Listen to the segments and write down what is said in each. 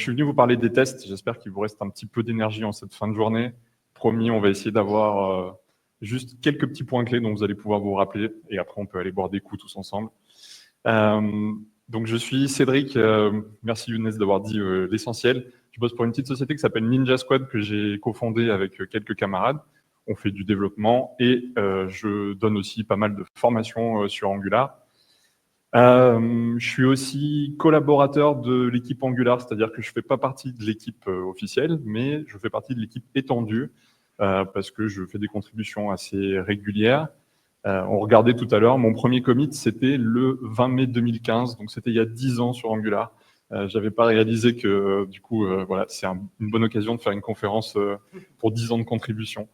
je suis venu vous parler des tests. J'espère qu'il vous reste un petit peu d'énergie en cette fin de journée. Promis, on va essayer d'avoir juste quelques petits points clés dont vous allez pouvoir vous rappeler. Et après, on peut aller boire des coups tous ensemble. Donc, je suis Cédric. Merci Younes d'avoir dit l'essentiel. Je bosse pour une petite société qui s'appelle Ninja Squad que j'ai cofondée avec quelques camarades. On fait du développement et je donne aussi pas mal de formations sur Angular. Je suis aussi collaborateur de l'équipe Angular, c'est-à-dire que je ne fais pas partie de l'équipe officielle, mais je fais partie de l'équipe étendue parce que je fais des contributions assez régulières. On regardait tout à l'heure, mon premier commit, c'était le 20 mai 2015, donc c'était il y a 10 ans sur Angular. Je n'avais pas réalisé que, du coup, voilà, c'est une bonne occasion de faire une conférence pour 10 ans de contribution.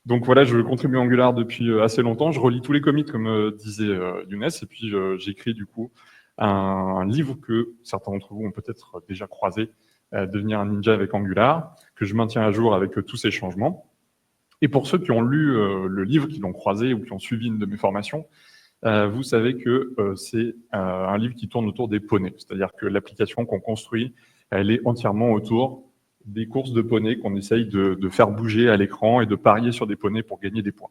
Donc voilà, je contribue à Angular depuis assez longtemps. Je relis tous les commits, comme disait Younes, et puis j'écris du coup un livre que certains d'entre vous ont peut-être déjà croisé, Devenir un ninja avec Angular, que je maintiens à jour avec tous ces changements. Et pour ceux qui ont lu le livre, qui l'ont croisé ou qui ont suivi une de mes formations, vous savez que c'est un livre qui tourne autour des poneys. C'est-à-dire que l'application qu'on construit, elle est entièrement autour des courses de poneys qu'on essaye de faire bouger à l'écran et de parier sur des poneys pour gagner des points.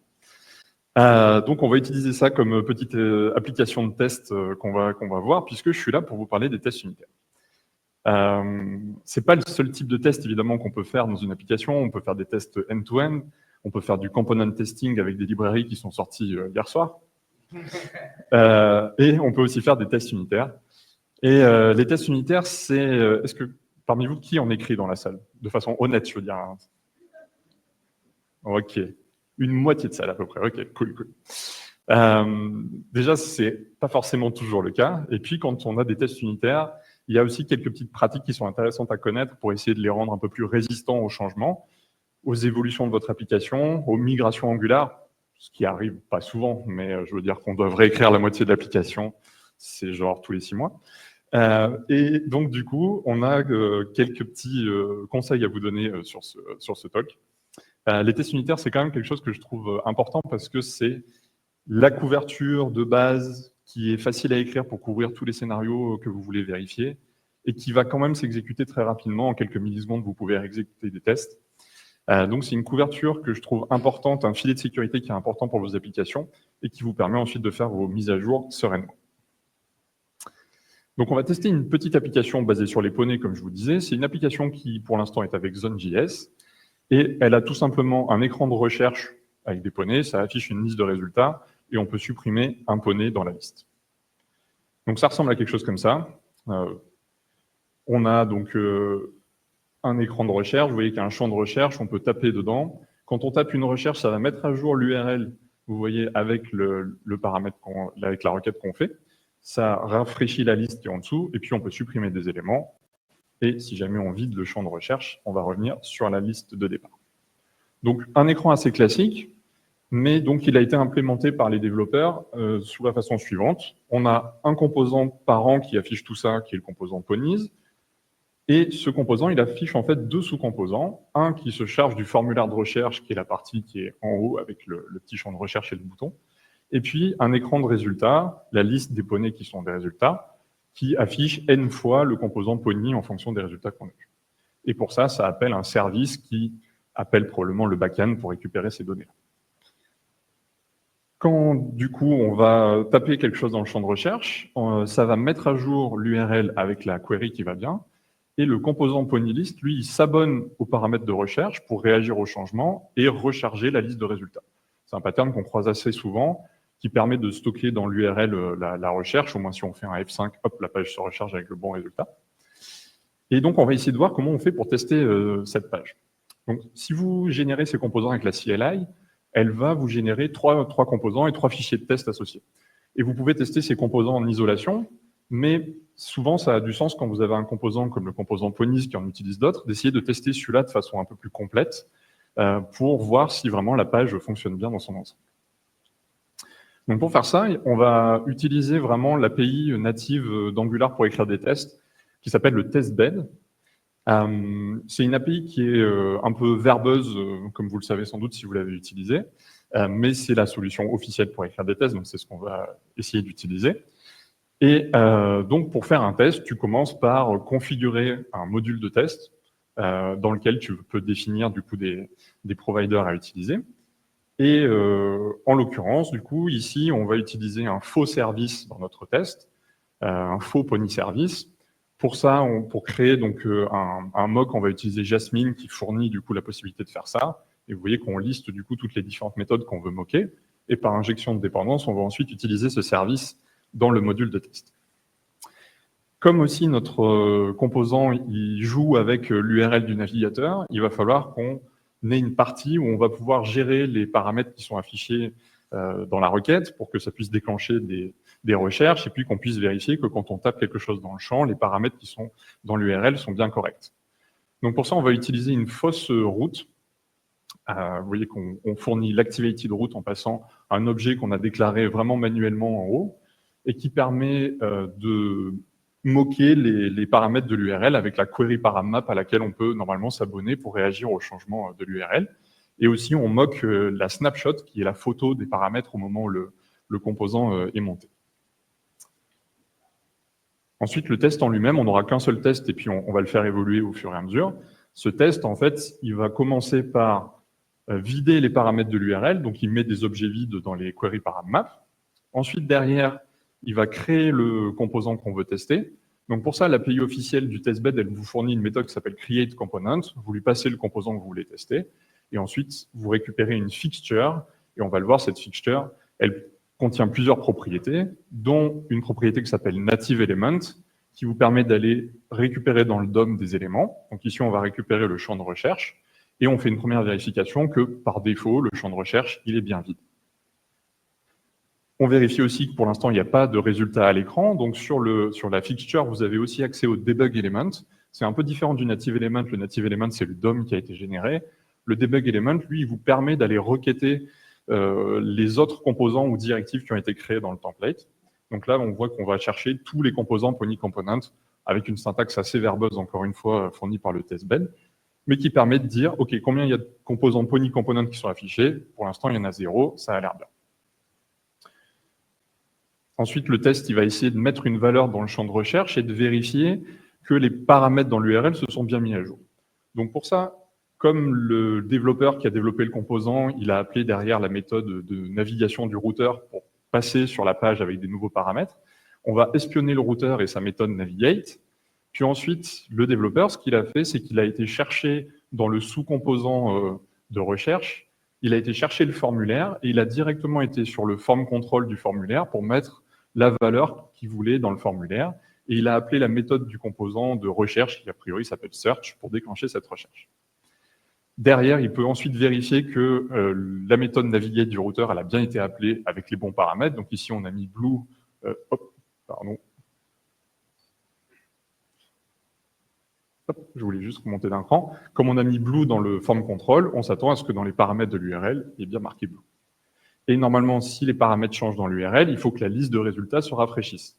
Donc, on va utiliser ça comme petite application de test qu'on va voir, puisque je suis là pour vous parler des tests unitaires. C'est pas le seul type de test, évidemment, qu'on peut faire dans une application. On peut faire des tests end-to-end. On peut faire du component testing avec des librairies qui sont sorties hier soir. Et on peut aussi faire des tests unitaires. Et les tests unitaires, c'est... Est-ce que parmi vous, qui en écrit dans la salle? De façon honnête, je veux dire. Ok. Une moitié de salle à peu près. Ok, cool. Déjà, c'est pas forcément toujours le cas. Et puis, quand on a des tests unitaires, il y a aussi quelques petites pratiques qui sont intéressantes à connaître pour essayer de les rendre un peu plus résistants aux changements, aux évolutions de votre application, aux migrations Angular, ce qui arrive pas souvent, mais je veux dire qu'on doit réécrire la moitié de l'application, c'est genre tous les 6 mois. Et donc, du coup, on a quelques petits conseils à vous donner sur ce talk. Les tests unitaires, c'est quand même quelque chose que je trouve important parce que c'est la couverture de base qui est facile à écrire pour couvrir tous les scénarios que vous voulez vérifier et qui va quand même s'exécuter très rapidement. En quelques millisecondes, vous pouvez exécuter des tests. Donc, c'est une couverture que je trouve importante, un filet de sécurité qui est important pour vos applications et qui vous permet ensuite de faire vos mises à jour sereinement. Donc, on va tester une petite application basée sur les poneys, comme je vous disais. C'est une application qui, pour l'instant, est avec Zone.js. Et elle a tout simplement un écran de recherche avec des poneys. Ça affiche une liste de résultats et on peut supprimer un poney dans la liste. Donc, ça ressemble à quelque chose comme ça. On a donc un écran de recherche. Vous voyez qu'il y a un champ de recherche. On peut taper dedans. Quand on tape une recherche, ça va mettre à jour l'URL, vous voyez, avec le paramètre, avec la requête qu'on fait. Ça rafraîchit la liste qui est en dessous, et puis on peut supprimer des éléments. Et si jamais on vide le champ de recherche, on va revenir sur la liste de départ. Donc, un écran assez classique, mais donc il a été implémenté par les développeurs sous la façon suivante. On a un composant parent qui affiche tout ça, qui est le composant ponies. Et ce composant, il affiche en fait 2 sous-composants. Un qui se charge du formulaire de recherche, qui est la partie qui est en haut avec le petit champ de recherche et le bouton. Et puis, un écran de résultats, la liste des poneys qui sont des résultats, qui affiche n fois le composant pony en fonction des résultats qu'on a eu. Et pour ça, ça appelle un service qui appelle probablement le backend pour récupérer ces données. Quand, du coup, on va taper quelque chose dans le champ de recherche, ça va mettre à jour l'URL avec la query qui va bien, et le composant PonyList, lui, il s'abonne aux paramètres de recherche pour réagir aux changements et recharger la liste de résultats. C'est un pattern qu'on croise assez souvent, qui permet de stocker dans l'URL la recherche, au moins si on fait un F5, hop, la page se recharge avec le bon résultat. Et donc, on va essayer de voir comment on fait pour tester cette page. Donc, si vous générez ces composants avec la CLI, elle va vous générer trois composants et 3 fichiers de test associés. Et vous pouvez tester ces composants en isolation, mais souvent, ça a du sens quand vous avez un composant comme le composant ponies qui en utilise d'autres, d'essayer de tester celui-là de façon un peu plus complète pour voir si vraiment la page fonctionne bien dans son ensemble. Donc pour faire ça, on va utiliser vraiment l'API native d'Angular pour écrire des tests, qui s'appelle le testbed. C'est une API qui est un peu verbeuse, comme vous le savez sans doute si vous l'avez utilisée, mais c'est la solution officielle pour écrire des tests, donc c'est ce qu'on va essayer d'utiliser. Et donc, pour faire un test, tu commences par configurer un module de test dans lequel tu peux définir du coup des providers à utiliser. Et en l'occurrence, du coup, ici, on va utiliser un faux service dans notre test, un faux pony service. Pour ça, pour créer donc un mock, on va utiliser Jasmine qui fournit du coup la possibilité de faire ça. Et vous voyez qu'on liste du coup toutes les différentes méthodes qu'on veut moquer. Et par injection de dépendance, on va ensuite utiliser ce service dans le module de test. Comme aussi notre composant il joue avec l'URL du navigateur, il va falloir qu'on ait une partie où on va pouvoir gérer les paramètres qui sont affichés dans la requête pour que ça puisse déclencher des recherches et puis qu'on puisse vérifier que quand on tape quelque chose dans le champ, les paramètres qui sont dans l'URL sont bien corrects. Donc pour ça, on va utiliser une fausse route. Vous voyez qu'on fournit l'activated route en passant un objet qu'on a déclaré vraiment manuellement en haut et qui permet de moquer les paramètres de l'URL avec la query paramap à laquelle on peut normalement s'abonner pour réagir au changement de l'URL. Et aussi, on moque la snapshot, qui est la photo des paramètres au moment où le composant est monté. Ensuite, le test en lui-même, on n'aura qu'un seul test et puis on va le faire évoluer au fur et à mesure. Ce test, en fait, il va commencer par vider les paramètres de l'URL, donc il met des objets vides dans les query paramap. Ensuite, derrière, il va créer le composant qu'on veut tester. Donc pour ça, l'API officielle du testbed, elle vous fournit une méthode qui s'appelle createComponent. Vous lui passez le composant que vous voulez tester. Et ensuite, vous récupérez une fixture. Et on va le voir, cette fixture, elle contient plusieurs propriétés, dont une propriété qui s'appelle nativeElement, qui vous permet d'aller récupérer dans le DOM des éléments. Donc ici, on va récupérer le champ de recherche. Et on fait une première vérification que, par défaut, le champ de recherche, il est bien vide. On vérifie aussi que pour l'instant, il n'y a pas de résultat à l'écran. Donc, sur la fixture, vous avez aussi accès au debug element. C'est un peu différent du native element. Le native element, c'est le DOM qui a été généré. Le debug element, lui, il vous permet d'aller requêter les autres composants ou directives qui ont été créés dans le template. Donc là, on voit qu'on va chercher tous les composants pony component avec une syntaxe assez verbeuse, encore une fois, fournie par le testbed, mais qui permet de dire, OK, combien il y a de composants pony component qui sont affichés? Pour l'instant, il y en a 0, ça a l'air bien. Ensuite, le test, il va essayer de mettre une valeur dans le champ de recherche et de vérifier que les paramètres dans l'URL se sont bien mis à jour. Donc pour ça, comme le développeur qui a développé le composant, il a appelé derrière la méthode de navigation du routeur pour passer sur la page avec des nouveaux paramètres, on va espionner le routeur et sa méthode navigate. Puis ensuite, le développeur, ce qu'il a fait, c'est qu'il a été chercher dans le sous-composant de recherche, il a été chercher le formulaire et il a directement été sur le form control du formulaire pour mettre la valeur qu'il voulait dans le formulaire. Et il a appelé la méthode du composant de recherche, qui a priori s'appelle search, pour déclencher cette recherche. Derrière, il peut ensuite vérifier que la méthode navigate du routeur, elle a bien été appelée avec les bons paramètres. Donc ici, on a mis blue, je voulais juste remonter d'un cran. Comme on a mis blue dans le form control, on s'attend à ce que dans les paramètres de l'URL, il y ait bien marqué blue. Et normalement, si les paramètres changent dans l'URL, il faut que la liste de résultats se rafraîchisse.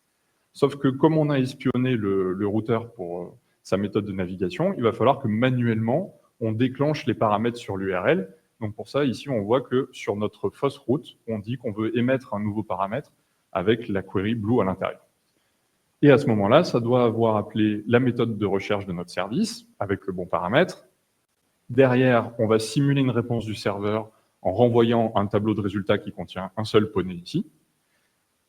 Sauf que comme on a espionné le routeur pour sa méthode de navigation, il va falloir que manuellement, on déclenche les paramètres sur l'URL. Donc pour ça, ici, on voit que sur notre fausse route, on dit qu'on veut émettre un nouveau paramètre avec la query blue à l'intérieur. Et à ce moment-là, ça doit avoir appelé la méthode de recherche de notre service avec le bon paramètre. Derrière, on va simuler une réponse du serveur en renvoyant un tableau de résultats qui contient un seul poney ici.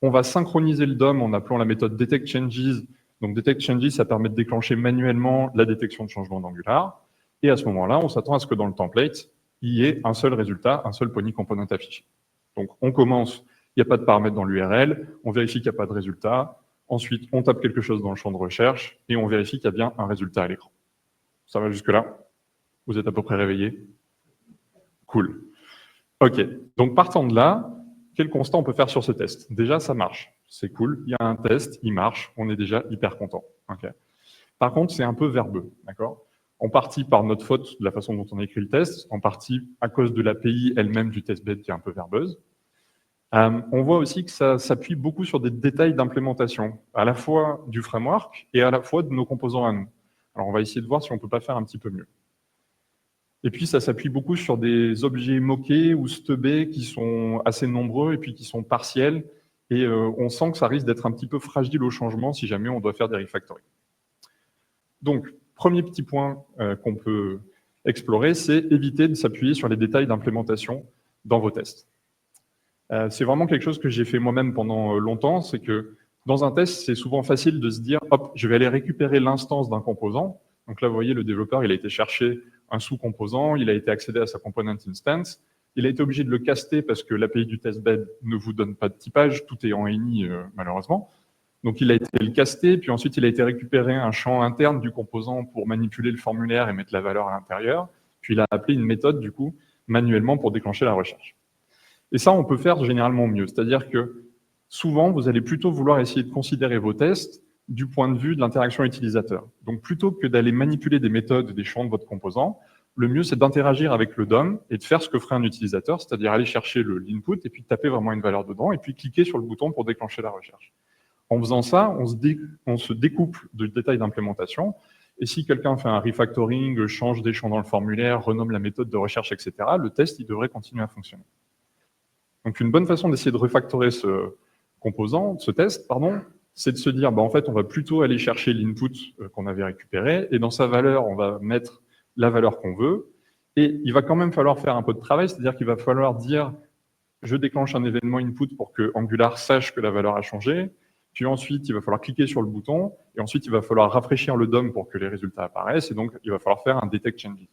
On va synchroniser le DOM en appelant la méthode detectChanges. Donc detectChanges, ça permet de déclencher manuellement la détection de changement d'Angular. Et à ce moment-là, on s'attend à ce que dans le template, il y ait un seul résultat, un seul pony component affiché. Donc on commence, il n'y a pas de paramètres dans l'URL, on vérifie qu'il n'y a pas de résultat. Ensuite, on tape quelque chose dans le champ de recherche et on vérifie qu'il y a bien un résultat à l'écran. Ça va jusque-là? Vous êtes à peu près réveillés? Cool. OK. Donc, partant de là, quel constat on peut faire sur ce test? Déjà, ça marche. C'est cool. Il y a un test, il marche. On est déjà hyper content. Okay. Par contre, c'est un peu verbeux. D'accord? En partie par notre faute de la façon dont on a écrit le test, en partie à cause de l'API elle-même du testbed qui est un peu verbeuse. On voit aussi que ça s'appuie beaucoup sur des détails d'implémentation, à la fois du framework et à la fois de nos composants à nous. Alors, on va essayer de voir si on ne peut pas faire un petit peu mieux. Et puis, ça s'appuie beaucoup sur des objets moqués ou stubés qui sont assez nombreux et puis qui sont partiels Et on sent que ça risque d'être un petit peu fragile au changement si jamais on doit faire des refactoring. Donc, premier petit point qu'on peut explorer, c'est éviter de s'appuyer sur les détails d'implémentation dans vos tests. C'est vraiment quelque chose que j'ai fait moi-même pendant longtemps, c'est que dans un test, c'est souvent facile de se dire « hop, je vais aller récupérer l'instance d'un composant ». Donc là, vous voyez, le développeur, il a été chercher un sous-composant, il a été accéder à sa component instance, il a été obligé de le caster parce que l'API du testbed ne vous donne pas de typage, tout est en ini malheureusement. Donc il a été le caster, puis ensuite il a été récupérer un champ interne du composant pour manipuler le formulaire et mettre la valeur à l'intérieur, puis il a appelé une méthode du coup manuellement pour déclencher la recherche. Et ça, on peut faire généralement mieux, c'est-à-dire que souvent, vous allez plutôt vouloir essayer de considérer vos tests du point de vue de l'interaction utilisateur. Donc, plutôt que d'aller manipuler des méthodes, des champs de votre composant, le mieux, c'est d'interagir avec le DOM et de faire ce que ferait un utilisateur, c'est-à-dire aller chercher l'input et puis taper vraiment une valeur dedans et puis cliquer sur le bouton pour déclencher la recherche. En faisant ça, on se découple du détail d'implémentation. Et si quelqu'un fait un refactoring, change des champs dans le formulaire, renomme la méthode de recherche, etc., le test, il devrait continuer à fonctionner. Donc, une bonne façon d'essayer de refactorer ce test, c'est de se dire, en fait, on va plutôt aller chercher l'input qu'on avait récupéré, et dans sa valeur, on va mettre la valeur qu'on veut, et il va quand même falloir faire un peu de travail, c'est-à-dire qu'il va falloir dire, je déclenche un événement input pour que Angular sache que la valeur a changé, puis ensuite, il va falloir cliquer sur le bouton, et ensuite, il va falloir rafraîchir le DOM pour que les résultats apparaissent, et donc, il va falloir faire un detect changes.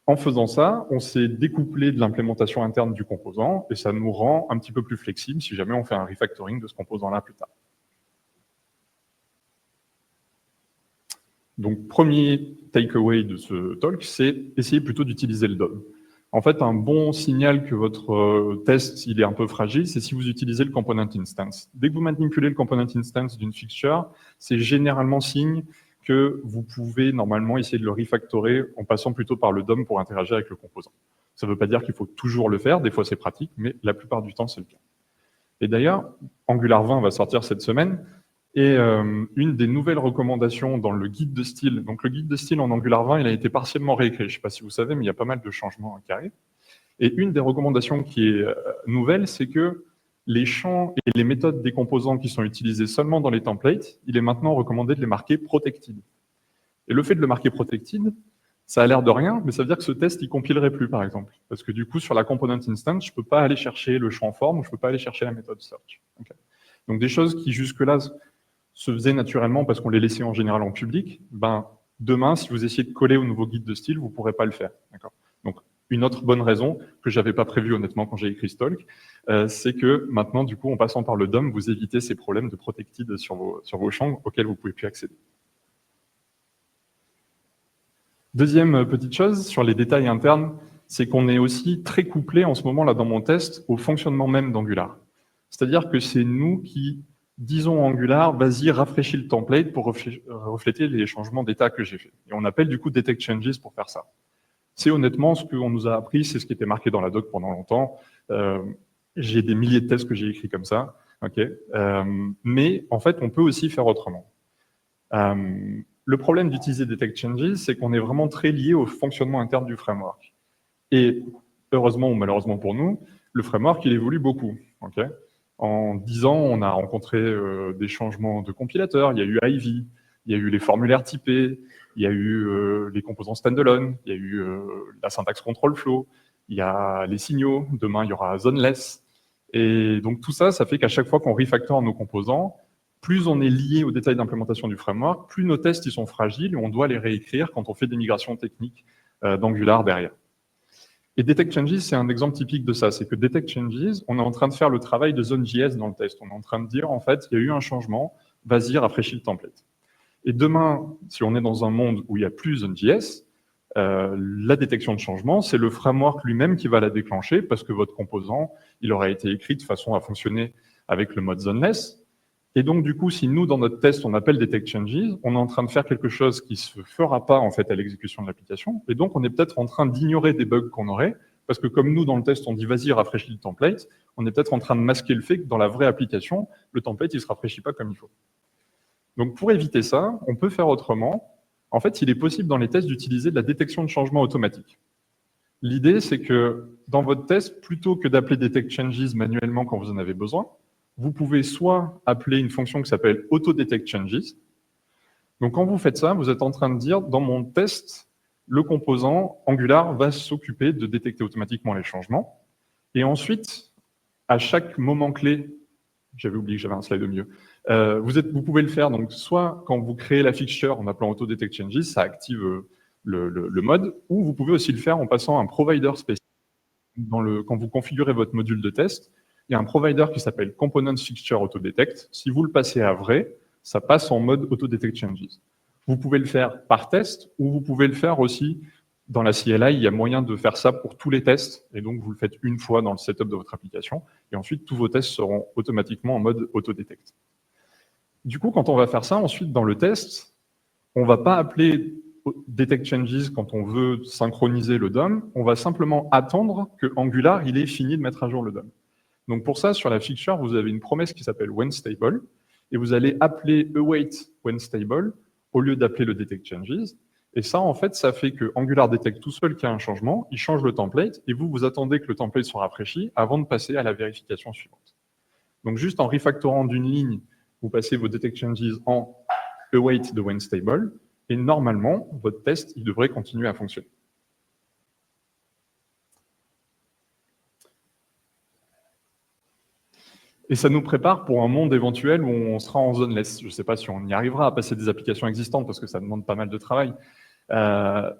En faisant ça, on s'est découplé de l'implémentation interne du composant et ça nous rend un petit peu plus flexible si jamais on fait un refactoring de ce composant-là plus tard. Donc, premier takeaway de ce talk, c'est essayer plutôt d'utiliser le DOM. En fait, un bon signal que votre test il est un peu fragile, c'est si vous utilisez le component instance. Dès que vous manipulez le component instance d'une fixture, c'est généralement signe que vous pouvez normalement essayer de le refactorer en passant plutôt par le DOM pour interagir avec le composant. Ça ne veut pas dire qu'il faut toujours le faire, des fois c'est pratique, mais la plupart du temps c'est le cas. Et d'ailleurs, Angular 20 va sortir cette semaine, et une des nouvelles recommandations dans le guide de style, donc le guide de style en Angular 20, il a été partiellement réécrit, je ne sais pas si vous savez, mais il y a pas mal de changements qui arrivent. Et une des recommandations qui est nouvelle, c'est que les champs et les méthodes des composants qui sont utilisés seulement dans les templates, il est maintenant recommandé de les marquer protected. Et le fait de le marquer protected, ça a l'air de rien, mais ça veut dire que ce test, il compilerait plus, par exemple. Parce que du coup, sur la component instance, je ne peux pas aller chercher le champ form, ou je ne peux pas aller chercher la méthode search. Okay. Donc des choses qui jusque-là se faisaient naturellement parce qu'on les laissait en général en public, demain, si vous essayez de coller au nouveau guide de style, vous ne pourrez pas le faire. Donc, une autre bonne raison, que je n'avais pas prévue honnêtement quand j'ai écrit ce talk, c'est que maintenant, du coup, en passant par le DOM, vous évitez ces problèmes de protected sur vos champs auxquels vous ne pouvez plus accéder. Deuxième petite chose, sur les détails internes, c'est qu'on est aussi très couplé en ce moment, là, dans mon test, au fonctionnement même d'Angular. C'est-à-dire que c'est nous qui disons Angular, vas-y, rafraîchis le template pour refléter les changements d'état que j'ai fait. Et on appelle du coup detect changes pour faire ça. C'est honnêtement ce qu'on nous a appris, c'est ce qui était marqué dans la doc pendant longtemps. J'ai des milliers de tests que j'ai écrits comme ça. Okay. Mais en fait, on peut aussi faire autrement. Le problème d'utiliser detect changes, c'est qu'on est vraiment très lié au fonctionnement interne du framework. Et heureusement ou malheureusement pour nous, le framework, il évolue beaucoup. Okay. En 10 ans, on a rencontré des changements de compilateur. Il y a eu Ivy, il y a eu les formulaires typés, il y a eu les composants standalone, il y a eu la syntaxe control flow, il y a les signaux, demain il y aura zoneless. Et donc tout ça, ça fait qu'à chaque fois qu'on refactor nos composants, plus on est lié aux détails d'implémentation du framework, plus nos tests ils sont fragiles et on doit les réécrire quand on fait des migrations techniques d'Angular derrière. Et Detect Changes, c'est un exemple typique de ça. C'est que Detect Changes, on est en train de faire le travail de Zone.js dans le test. On est en train de dire, en fait, il y a eu un changement, vas-y, rafraîchis le template. Et demain, si on est dans un monde où il n'y a plus Zone.js, la détection de changement, c'est le framework lui-même qui va la déclencher parce que votre composant, il aura été écrit de façon à fonctionner avec le mode zoneless. Et donc, du coup, si nous, dans notre test, on appelle Detect Changes, on est en train de faire quelque chose qui ne se fera pas, en fait, à l'exécution de l'application. Et donc, on est peut-être en train d'ignorer des bugs qu'on aurait, parce que comme nous, dans le test, on dit, vas-y, rafraîchis le template, on est peut-être en train de masquer le fait que dans la vraie application, le template, il ne se rafraîchit pas comme il faut. Donc, pour éviter ça, on peut faire autrement. En fait, il est possible dans les tests d'utiliser de la détection de changement automatique. L'idée, c'est que dans votre test, plutôt que d'appeler Detect Changes manuellement quand vous en avez besoin, vous pouvez soit appeler une fonction qui s'appelle AutoDetectChanges. Donc, quand vous faites ça, vous êtes en train de dire, dans mon test, le composant Angular va s'occuper de détecter automatiquement les changements. Et ensuite, à chaque moment clé, j'avais oublié que j'avais un slide au milieu, vous pouvez le faire, donc soit quand vous créez la fixture en appelant AutoDetectChanges, ça active le mode, ou vous pouvez aussi le faire en passant un provider spécifique. Quand vous configurez votre module de test, il y a un provider qui s'appelle Components Fixture AutoDetect. Si vous le passez à vrai, ça passe en mode AutoDetectChanges. Vous pouvez le faire par test, ou vous pouvez le faire aussi dans la CLI. Il y a moyen de faire ça pour tous les tests, et donc vous le faites une fois dans le setup de votre application, et ensuite tous vos tests seront automatiquement en mode AutoDetect. Du coup, quand on va faire ça, ensuite dans le test, on ne va pas appeler DetectChanges quand on veut synchroniser le DOM, on va simplement attendre que Angular il ait fini de mettre à jour le DOM. Donc pour ça, sur la fixture, vous avez une promesse qui s'appelle whenStable, et vous allez appeler await whenStable au lieu d'appeler le DetectChanges. Et ça, en fait, ça fait que Angular détecte tout seul qu'il y a un changement, il change le template, et vous attendez que le template soit rafraîchi avant de passer à la vérification suivante. Donc juste en refactorant d'une ligne, vous passez vos DetectChanges en await de whenStable, et normalement, votre test, il devrait continuer à fonctionner. Et ça nous prépare pour un monde éventuel où on sera en zoneless. Je ne sais pas si on y arrivera à passer des applications existantes parce que ça demande pas mal de travail.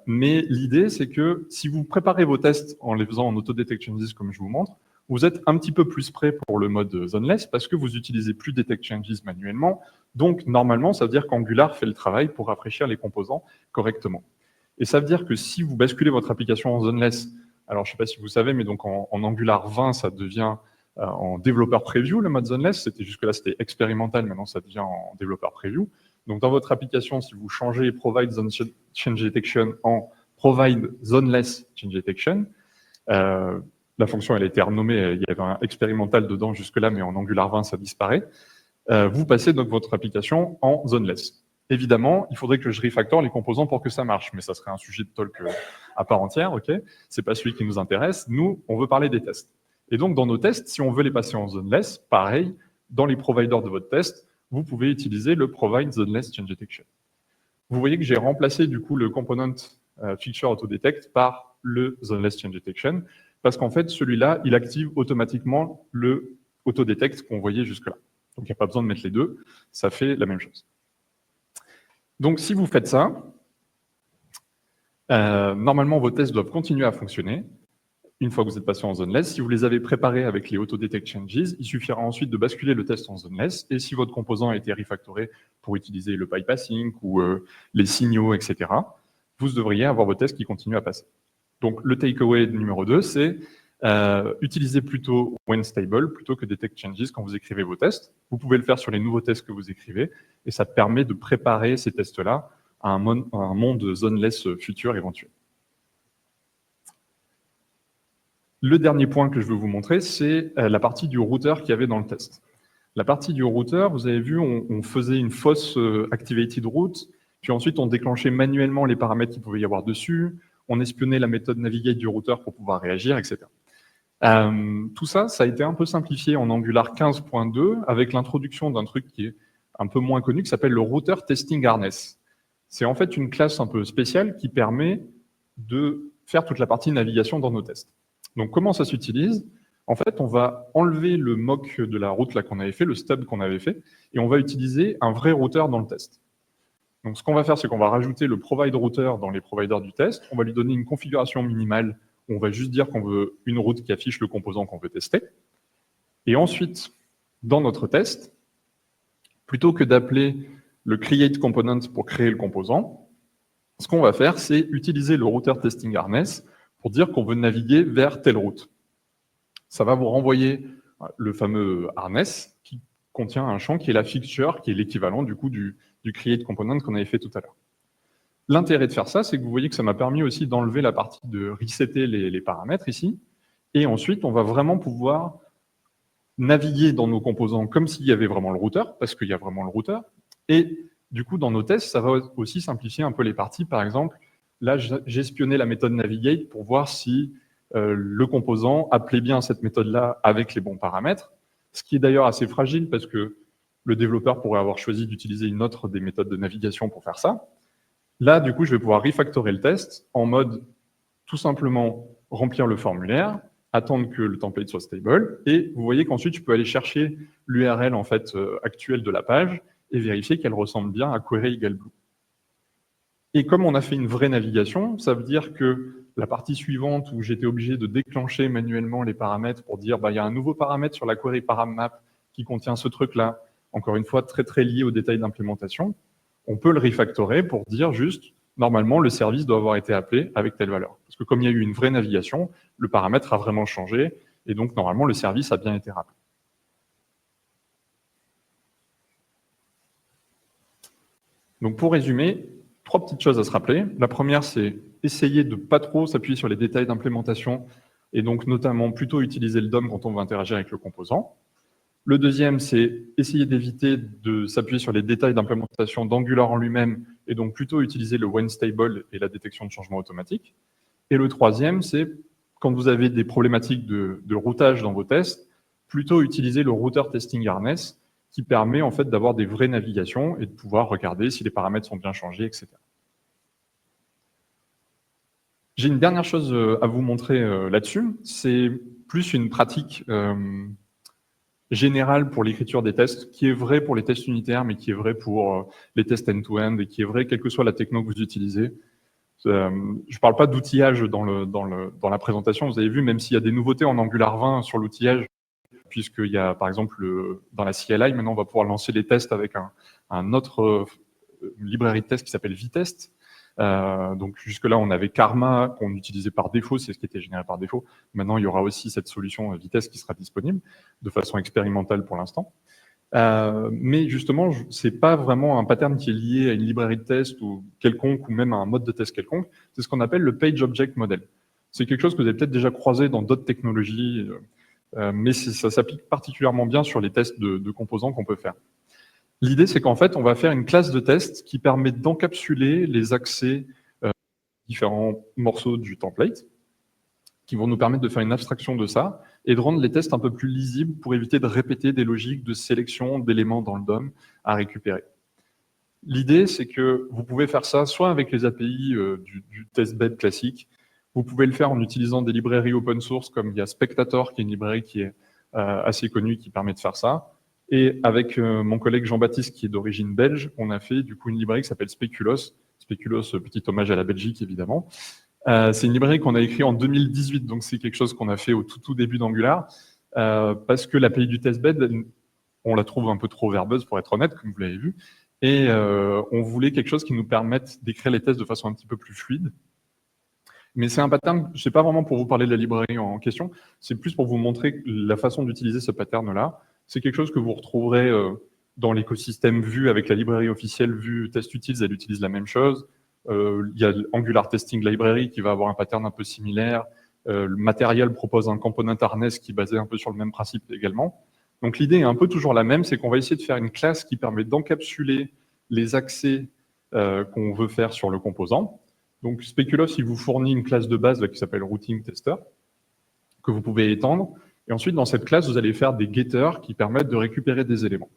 Mais l'idée, c'est que si vous préparez vos tests en les faisant en AutoDetectChanges comme je vous montre, vous êtes un petit peu plus prêt pour le mode zoneless parce que vous utilisez plus DetectChanges manuellement. Donc, normalement, ça veut dire qu'Angular fait le travail pour rafraîchir les composants correctement. Et ça veut dire que si vous basculez votre application en zoneless, alors je ne sais pas si vous savez, mais donc en Angular 20, ça devient en développeur preview, le mode zoneless. Jusque-là, c'était expérimental, maintenant ça devient en développeur preview. Donc, dans votre application, si vous changez Provide Zone Change Detection en Provide Zoneless Change Detection, la fonction, elle a été renommée, il y avait un expérimental dedans jusque-là, mais en Angular 20, ça disparaît. Vous passez donc votre application en zoneless. Évidemment, il faudrait que je refactor les composants pour que ça marche, mais ça serait un sujet de talk à part entière, ok ? C'est pas celui qui nous intéresse. Nous, on veut parler des tests. Et donc, dans nos tests, si on veut les passer en zoneless, pareil, dans les providers de votre test, vous pouvez utiliser le Provide Zoneless Change Detection. Vous voyez que j'ai remplacé du coup le component Fixture AutoDetect par le Zoneless Change Detection, parce qu'en fait, celui-là, il active automatiquement le AutoDetect qu'on voyait jusque-là. Donc, il n'y a pas besoin de mettre les deux, ça fait la même chose. Donc, si vous faites ça, normalement, vos tests doivent continuer à fonctionner. Une fois que vous êtes passé en zoneless, si vous les avez préparés avec les AutoDetectChanges, il suffira ensuite de basculer le test en zoneless, et si votre composant a été refactoré pour utiliser le bypassing ou les signaux, etc., vous devriez avoir vos tests qui continuent à passer. Donc, le takeaway numéro 2, c'est utilisez plutôt whenStable plutôt que DetectChanges quand vous écrivez vos tests. Vous pouvez le faire sur les nouveaux tests que vous écrivez, et ça permet de préparer ces tests-là à un monde zoneless futur éventuel. Le dernier point que je veux vous montrer, c'est la partie du routeur qu'il y avait dans le test. La partie du routeur, vous avez vu, on faisait une fausse activated route, puis ensuite on déclenchait manuellement les paramètres qu'il pouvait y avoir dessus, on espionnait la méthode navigate du routeur pour pouvoir réagir, etc. Tout ça, ça a été un peu simplifié en Angular 15.2 avec l'introduction d'un truc qui est un peu moins connu, qui s'appelle le Router Testing Harness. C'est en fait une classe un peu spéciale qui permet de faire toute la partie navigation dans nos tests. Donc, comment ça s'utilise? En fait, on va enlever le mock de la route qu'on avait fait, le stub qu'on avait fait, et on va utiliser un vrai routeur dans le test. Donc, ce qu'on va faire, c'est qu'on va rajouter le provide router dans les providers du test. On va lui donner une configuration minimale où on va juste dire qu'on veut une route qui affiche le composant qu'on veut tester. Et ensuite, dans notre test, plutôt que d'appeler le create component pour créer le composant, ce qu'on va faire, c'est utiliser le router testing harness pour dire qu'on veut naviguer vers telle route. Ça va vous renvoyer le fameux harness qui contient un champ qui est la fixture, qui est l'équivalent du coup du create component qu'on avait fait tout à l'heure. L'intérêt de faire ça, c'est que vous voyez que ça m'a permis aussi d'enlever la partie de resetter les paramètres ici, et ensuite on va vraiment pouvoir naviguer dans nos composants comme s'il y avait vraiment le routeur, parce qu'il y a vraiment le routeur, et du coup dans nos tests, ça va aussi simplifier un peu les parties. Par exemple, là, j'ai espionné la méthode navigate pour voir si le composant appelait bien cette méthode-là avec les bons paramètres. ce qui est d'ailleurs assez fragile parce que le développeur pourrait avoir choisi d'utiliser une autre des méthodes de navigation pour faire ça. Là, du coup, je vais pouvoir refactorer le test en mode tout simplement remplir le formulaire, attendre que le template soit stable, et vous voyez qu'ensuite, je peux aller chercher l'URL en fait, actuelle de la page et vérifier qu'elle ressemble bien à query égale blue. Et comme on a fait une vraie navigation, ça veut dire que la partie suivante où j'étais obligé de déclencher manuellement les paramètres pour dire il y a un nouveau paramètre sur la query paramap qui contient ce truc-là, encore une fois très très lié aux détails d'implémentation, on peut le refactorer pour dire juste normalement le service doit avoir été appelé avec telle valeur. Parce que comme il y a eu une vraie navigation, le paramètre a vraiment changé et donc normalement le service a bien été rappelé. Donc pour résumer, 3 petites choses à se rappeler. La première, c'est essayer de ne pas trop s'appuyer sur les détails d'implémentation et donc notamment plutôt utiliser le DOM quand on veut interagir avec le composant. Le deuxième, c'est essayer d'éviter de s'appuyer sur les détails d'implémentation d'Angular en lui-même et donc plutôt utiliser le when stable et la détection de changement automatique. Et le troisième, c'est quand vous avez des problématiques de routage dans vos tests, plutôt utiliser le router testing harness qui permet en fait d'avoir des vraies navigations et de pouvoir regarder si les paramètres sont bien changés, etc. J'ai une dernière chose à vous montrer là-dessus. C'est plus une pratique générale pour l'écriture des tests, qui est vrai pour les tests unitaires, mais qui est vrai pour les tests end-to-end et qui est vrai quelle que soit la techno que vous utilisez. Je ne parle pas d'outillage dans la présentation. Vous avez vu, même s'il y a des nouveautés en Angular 20 sur l'outillage, puisqu'il y a, par exemple, dans la CLI, maintenant, on va pouvoir lancer les tests avec un autre librairie de test qui s'appelle Vitest. Donc, jusque-là, on avait Karma qu'on utilisait par défaut, c'est ce qui était généré par défaut. Maintenant, il y aura aussi cette solution Vitest qui sera disponible de façon expérimentale pour l'instant. Mais justement, c'est pas vraiment un pattern qui est lié à une librairie de test ou quelconque, ou même à un mode de test quelconque. C'est ce qu'on appelle le Page Object Model. C'est quelque chose que vous avez peut-être déjà croisé dans d'autres technologies, mais ça s'applique particulièrement bien sur les tests de composants qu'on peut faire. L'idée, c'est qu'en fait, on va faire une classe de test qui permet d'encapsuler les accès différents morceaux du template, qui vont nous permettre de faire une abstraction de ça et de rendre les tests un peu plus lisibles pour éviter de répéter des logiques de sélection d'éléments dans le DOM à récupérer. L'idée, c'est que vous pouvez faire ça soit avec les API du testbed classique, vous pouvez le faire en utilisant des librairies open source comme il y a Spectator, qui est une librairie qui est assez connue, qui permet de faire ça. Et avec mon collègue Jean-Baptiste, qui est d'origine belge, on a fait du coup une librairie qui s'appelle Speculos. Speculos, petit hommage à la Belgique, évidemment. C'est une librairie qu'on a écrite en 2018, donc c'est quelque chose qu'on a fait au tout début d'Angular, parce que l'API du testbed, on la trouve un peu trop verbeuse, pour être honnête, comme vous l'avez vu, et on voulait quelque chose qui nous permette d'écrire les tests de façon un petit peu plus fluide. Mais c'est un pattern, je ne sais pas vraiment pour vous parler de la librairie en question, c'est plus pour vous montrer la façon d'utiliser ce pattern-là. C'est quelque chose que vous retrouverez dans l'écosystème Vue avec la librairie officielle Vue TestUtils, elle utilise la même chose. Il y a Angular Testing Library qui va avoir un pattern un peu similaire. Le Material propose un component harness qui est basé un peu sur le même principe également. Donc l'idée est un peu toujours la même, c'est qu'on va essayer de faire une classe qui permet d'encapsuler les accès qu'on veut faire sur le composant. Donc Speculos, il vous fournit une classe de base qui s'appelle Routing Tester, que vous pouvez étendre. Et ensuite, dans cette classe, vous allez faire des getters qui permettent de récupérer des éléments.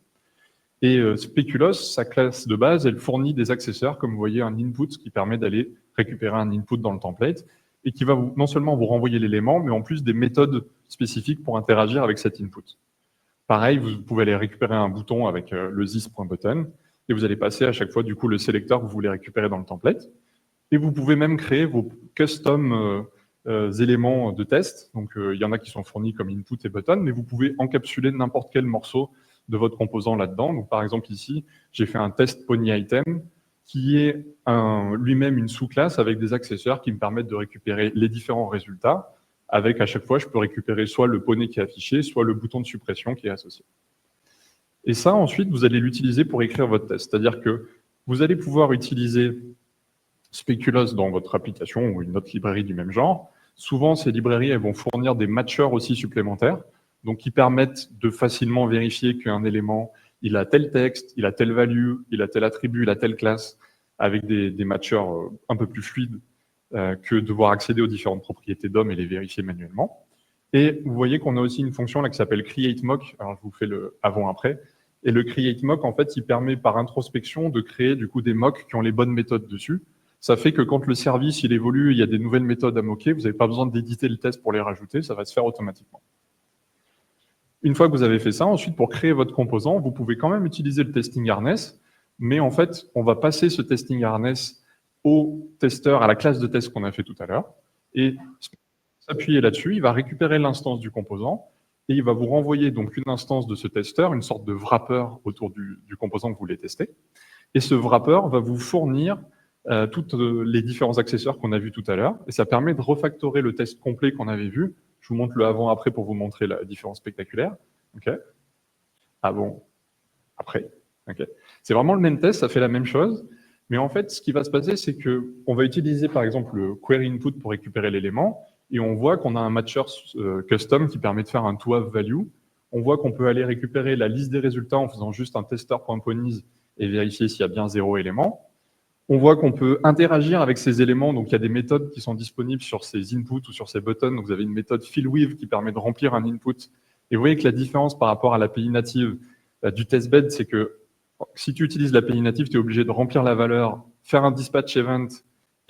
Et Speculos, sa classe de base, elle fournit des accesseurs, comme vous voyez, un input qui permet d'aller récupérer un input dans le template et qui va non seulement vous renvoyer l'élément, mais en plus des méthodes spécifiques pour interagir avec cet input. Pareil, vous pouvez aller récupérer un bouton avec le this.button et vous allez passer à chaque fois du coup le sélecteur que vous voulez récupérer dans le template. Et vous pouvez même créer vos custom éléments de test. Donc, il y en a qui sont fournis comme input et button, mais vous pouvez encapsuler n'importe quel morceau de votre composant là-dedans. Donc, par exemple, ici, j'ai fait un test pony item qui est lui-même une sous-classe avec des accessoires qui me permettent de récupérer les différents résultats. Avec, à chaque fois, je peux récupérer soit le poney qui est affiché, soit le bouton de suppression qui est associé. Et ça, ensuite, vous allez l'utiliser pour écrire votre test. C'est-à-dire que vous allez pouvoir utiliser Speculos dans votre application ou une autre librairie du même genre. Souvent, ces librairies elles vont fournir des matchers aussi supplémentaires, donc qui permettent de facilement vérifier qu'un élément, il a tel texte, il a telle value, il a tel attribut, il a telle classe, avec des matchers un peu plus fluides que devoir accéder aux différentes propriétés DOM et les vérifier manuellement. Et vous voyez qu'on a aussi une fonction là qui s'appelle create mock. Alors, je vous fais le avant-après. Et le create mock, en fait, il permet par introspection de créer du coup des mocks qui ont les bonnes méthodes dessus. Ça fait que quand le service il évolue, il y a des nouvelles méthodes à moquer, vous n'avez pas besoin d'éditer le test pour les rajouter, ça va se faire automatiquement. Une fois que vous avez fait ça, ensuite, pour créer votre composant, vous pouvez quand même utiliser le testing harness, mais en fait, on va passer ce testing harness au testeur, à la classe de test qu'on a fait tout à l'heure, et s'appuyer là-dessus, il va récupérer l'instance du composant, et il va vous renvoyer donc une instance de ce testeur, une sorte de wrapper autour du composant que vous voulez tester, et ce wrapper va vous fournir tous les différents accessoires qu'on a vus tout à l'heure, et ça permet de refactorer le test complet qu'on avait vu. Je vous montre le avant-après pour vous montrer la différence spectaculaire. Okay. Avant, après. Okay. C'est vraiment le même test, ça fait la même chose, mais en fait, ce qui va se passer, c'est qu'on va utiliser par exemple le query input pour récupérer l'élément, et on voit qu'on a un matcher custom qui permet de faire un to-have value. On voit qu'on peut aller récupérer la liste des résultats en faisant juste un tester.ponies et vérifier s'il y a bien 0 élément. On voit qu'on peut interagir avec ces éléments, donc il y a des méthodes qui sont disponibles sur ces inputs ou sur ces buttons. Donc vous avez une méthode fillWith qui permet de remplir un input. Et vous voyez que la différence par rapport à l'API native du testbed, c'est que si tu utilises l'API native, tu es obligé de remplir la valeur, faire un dispatch event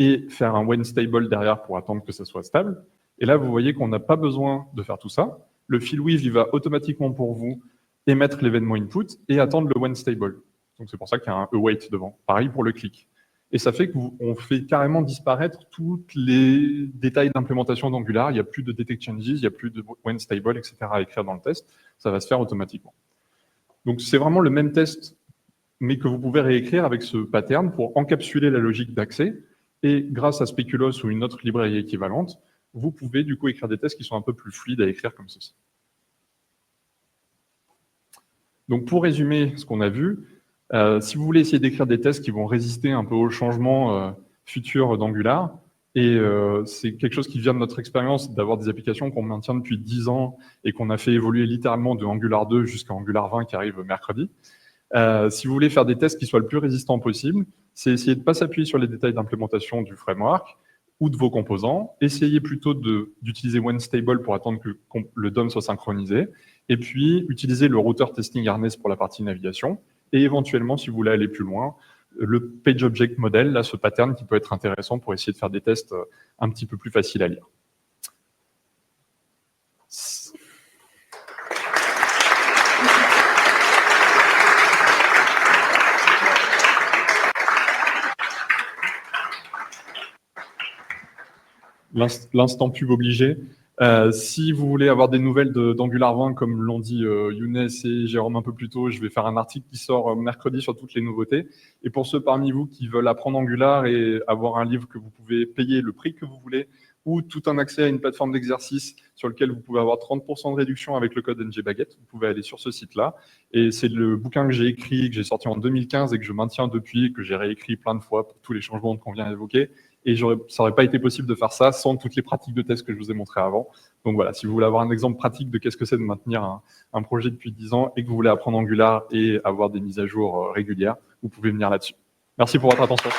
et faire un when stable derrière pour attendre que ça soit stable. Et là, vous voyez qu'on n'a pas besoin de faire tout ça. Le fillWith, il va automatiquement pour vous émettre l'événement input et attendre le when stable. Donc c'est pour ça qu'il y a un await devant. Pareil pour le click. Et ça fait qu'on fait carrément disparaître tous les détails d'implémentation d'Angular. Il n'y a plus de detect changes, il n'y a plus de when stable, etc. à écrire dans le test. Ça va se faire automatiquement. Donc c'est vraiment le même test, mais que vous pouvez réécrire avec ce pattern pour encapsuler la logique d'accès. Et grâce à Speculoos ou une autre librairie équivalente, vous pouvez du coup écrire des tests qui sont un peu plus fluides à écrire comme ceci. Donc pour résumer ce qu'on a vu, si vous voulez essayer d'écrire des tests qui vont résister un peu aux changements futurs d'Angular, et c'est quelque chose qui vient de notre expérience d'avoir des applications qu'on maintient depuis 10 ans et qu'on a fait évoluer littéralement de Angular 2 jusqu'à Angular 20 qui arrive mercredi. Si vous voulez faire des tests qui soient le plus résistants possible, c'est essayer de ne pas s'appuyer sur les détails d'implémentation du framework ou de vos composants. Essayez plutôt d'utiliser OneStable pour attendre que le DOM soit synchronisé. Et puis, utiliser le router testing harness pour la partie navigation. Et éventuellement, si vous voulez aller plus loin, le PageObject model, là, ce pattern qui peut être intéressant pour essayer de faire des tests un petit peu plus faciles à lire. L'instant pub obligé. Si vous voulez avoir des nouvelles d'Angular 20, comme l'ont dit Younes et Jérôme un peu plus tôt, je vais faire un article qui sort mercredi sur toutes les nouveautés. Et pour ceux parmi vous qui veulent apprendre Angular et avoir un livre que vous pouvez payer le prix que vous voulez, ou tout un accès à une plateforme d'exercice sur lequel vous pouvez avoir 30% de réduction avec le code ngBaguette, vous pouvez aller sur ce site-là. Et c'est le bouquin que j'ai écrit, que j'ai sorti en 2015 et que je maintiens depuis, que j'ai réécrit plein de fois pour tous les changements qu'on vient d'évoquer. Et ça n'aurait pas été possible de faire ça sans toutes les pratiques de test que je vous ai montrées avant. Donc voilà, si vous voulez avoir un exemple pratique de qu'est-ce que c'est de maintenir un projet depuis 10 ans et que vous voulez apprendre Angular et avoir des mises à jour régulières, vous pouvez venir là-dessus. Merci pour votre attention.